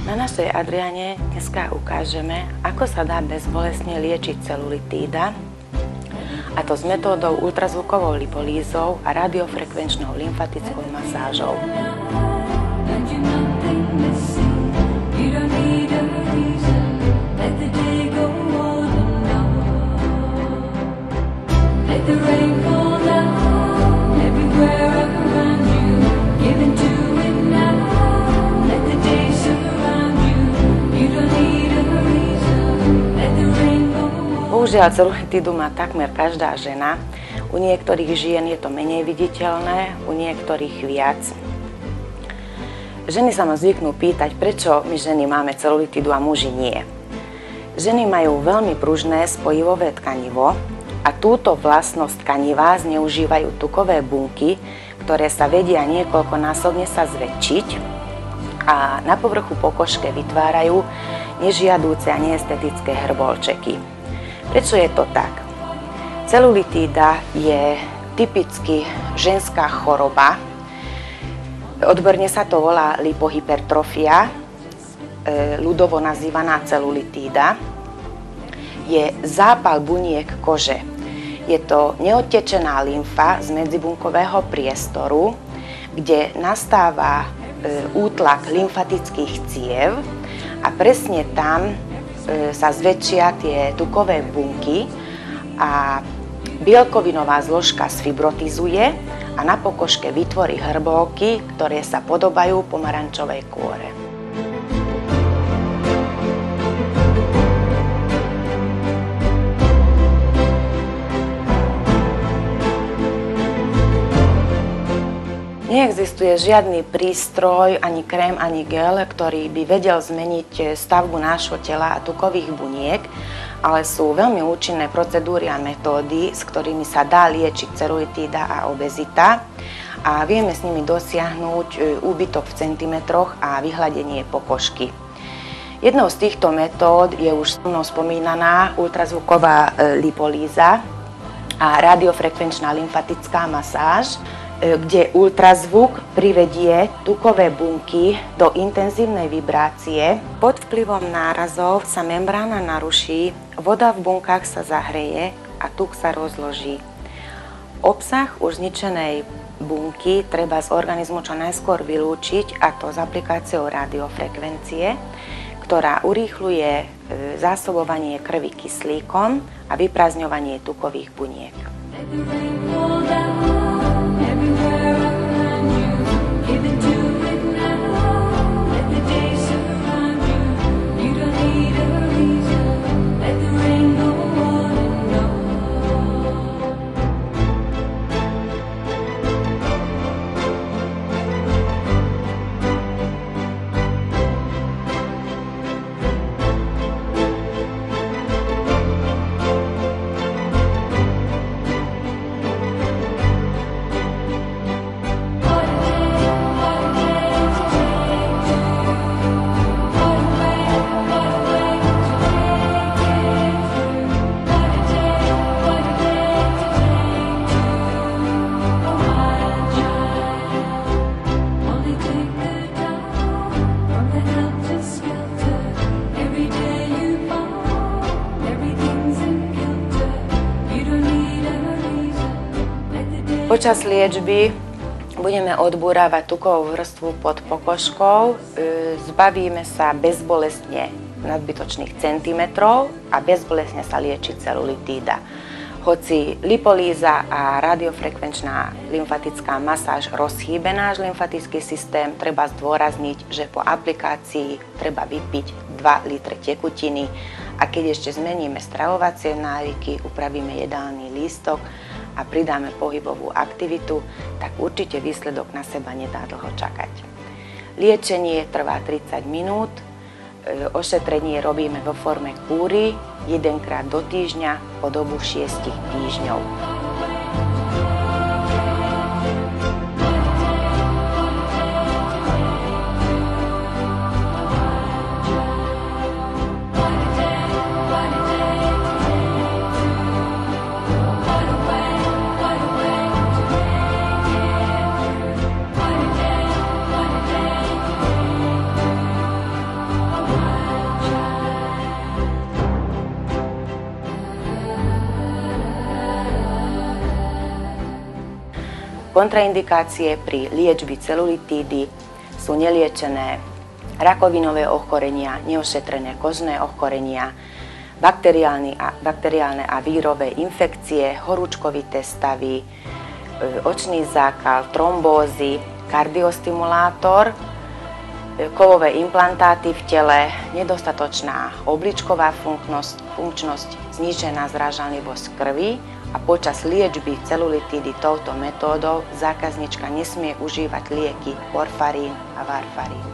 Na našej Adriane dneska ukážeme, ako sa dá bezbolestne liečiť celulitída, a to s metódou ultrazvukovou lipolízou a radiofrekvenčnou lymfatickou masážou. Bohužiaľ, celulitídu má takmer každá žena. U niektorých žien je to menej viditeľné, u niektorých viac. Ženy sa ma zvyknú pýtať, prečo my ženy máme celulitídu a muži nie. Ženy majú veľmi pružné spojivové tkanivo a túto vlastnosť tkaniva zneužívajú tukové bunky, ktoré sa vedia niekoľkonásobne sa zväčšiť a na povrchu pokožke vytvárajú nežiadúce a neestetické hrbolčeky. Prečo je to tak? Celulitída je typicky ženská choroba. Odborne sa to volá lipohypertrofia, ľudovo nazývaná celulitída. Je zápal buniek kože. Je to neodtečená lymfa z medzibunkového priestoru, kde nastáva útlak lymfatických ciev a presne tam sa zväčšia tie tukové bunky a bielkovinová zložka sfibrotizuje a na pokožke vytvorí hrbolky, ktoré sa podobajú pomarančovej kôre. Neexistuje žiadny prístroj, ani krém, ani gel, ktorý by vedel zmeniť stavbu nášho tela a tukových buniek, ale sú veľmi účinné procedúry a metódy, s ktorými sa dá liečiť celulitída a obezita a vieme s nimi dosiahnuť úbytok v centimetroch a vyhladenie pokožky. Jednou z týchto metód je už mnou spomínaná ultrazvuková lipolíza a radiofrekvenčná lymfatická masáž, kde ultrazvuk privedie tukové bunky do intenzívnej vibrácie. Pod vplyvom nárazov sa membrána naruší, voda v bunkách sa zahreje a tuk sa rozloží. Obsah už zničenej bunky treba z organizmu čo najskôr vylúčiť, a to s aplikáciou radiofrekvencie, ktorá urýchľuje zásobovanie krvi kyslíkom a vyprázdňovanie tukových buniek. Počas liečby budeme odbúravať tukovú vrstvu pod pokožkou, zbavíme sa bezbolestne nadbytočných centimetrov a bezbolestne sa lieči celulitída. Hoci lipolíza a radiofrekvenčná lymfatická masáž rozhýbe náš lymfatický systém, treba zdôrazniť, že po aplikácii treba vypiť 2 litre tekutiny a keď ešte zmeníme stravovacie návyky, upravíme jedálny lístok a pridáme pohybovú aktivitu, tak určite výsledok na seba nedá dlho čakať. Liečenie trvá 30 minút, ošetrenie robíme vo forme kúry 1-krát do týždňa po dobu 6 týždňov. Kontraindikácie pri liečbi celulitídy sú neliečené rakovinové ochorenia, neošetrené kožné ochorenia, bakteriálne a vírové infekcie, horúčkovité stavy, očný zákal, trombózy, kardiostimulátor, kovové implantáty v tele, nedostatočná obličková funkčnosť, znížená zrážanlivosť krvi a počas liečby celulitídy touto metódou zákaznička nesmie užívať lieky warfarín a warfarín.